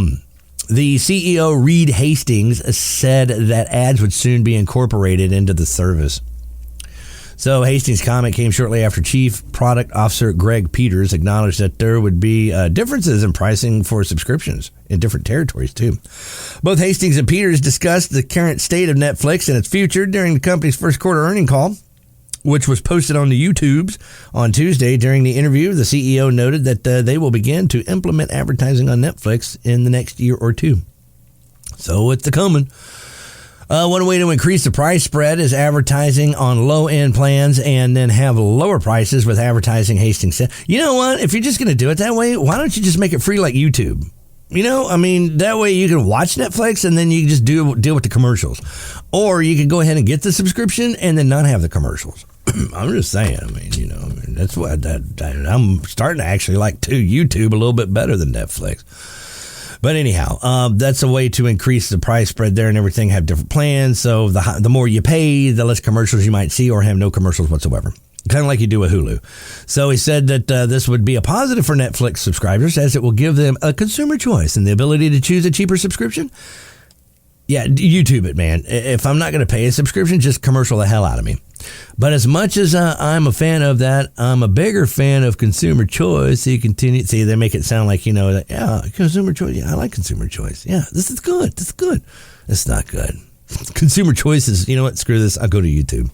the CEO, Reed Hastings, said that ads would soon be incorporated into the service. So Hastings' comment came shortly after Chief Product Officer Greg Peters acknowledged that there would be differences in pricing for subscriptions in different territories, too. Both Hastings and Peters discussed the current state of Netflix and its future during the company's first quarter earnings call, which was posted on the YouTubes on Tuesday. During the interview, the CEO noted that they will begin to implement advertising on Netflix in the next year or two. So it's coming. One way to increase the price spread is advertising on low-end plans and then have lower prices with advertising, Hastings said. You know what? If you're just going to do it that way, why don't you just make it free like YouTube? That way you can watch Netflix and then you can just deal with the commercials. Or you could go ahead and get the subscription and then not have the commercials. I'm just saying, that's what I'm starting to actually like YouTube a little bit better than Netflix. But anyhow, that's a way to increase the price spread there and everything, have different plans. So the more you pay, the less commercials you might see or have no commercials whatsoever. Kind of like you do with Hulu. So he said that this would be a positive for Netflix subscribers, as it will give them a consumer choice and the ability to choose a cheaper subscription. Yeah, YouTube it, man. If I'm not going to pay a subscription, just commercial the hell out of me. But as much as I'm a fan of that, I'm a bigger fan of consumer choice. So you continue. See, they make it sound like, consumer choice. Yeah, I like consumer choice. Yeah, this is good. This is good. It's not good. Consumer choice is, screw this. I'll go to YouTube.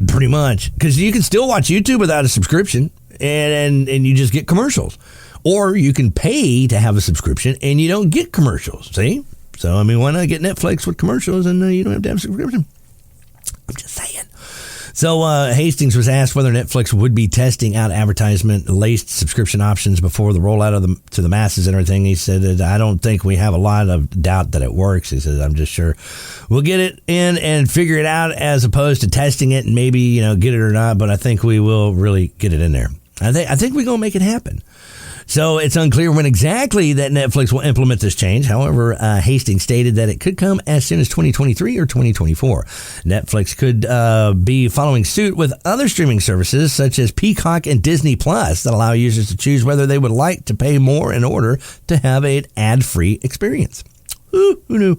Pretty much. Because you can still watch YouTube without a subscription. and you just get commercials. Or you can pay to have a subscription and you don't get commercials. See? So, I mean, why not get Netflix with commercials and you don't have to have a subscription? I'm just saying. So Hastings was asked whether Netflix would be testing out advertisement-laced subscription options before the rollout of them to the masses and everything. He said that I don't think we have a lot of doubt that it works. He says, I'm just sure we'll get it in and figure it out as opposed to testing it and maybe, get it or not. But I think we will really get it in there. I think we're going to make it happen. So it's unclear when exactly that Netflix will implement this change. However, Hastings stated that it could come as soon as 2023 or 2024. Netflix could be following suit with other streaming services such as Peacock and Disney Plus that allow users to choose whether they would like to pay more in order to have an ad-free experience. Who knew?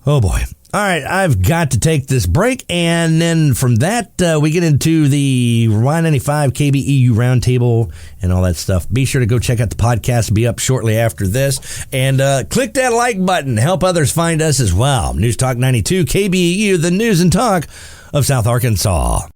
Oh boy. All right, I've got to take this break, and then from that, we get into the Y95 KBEU Roundtable and all that stuff. Be sure to go check out the podcast. It'll be up shortly after this. And click that like button. Help others find us as well. News Talk 92 KBEU, the news and talk of South Arkansas.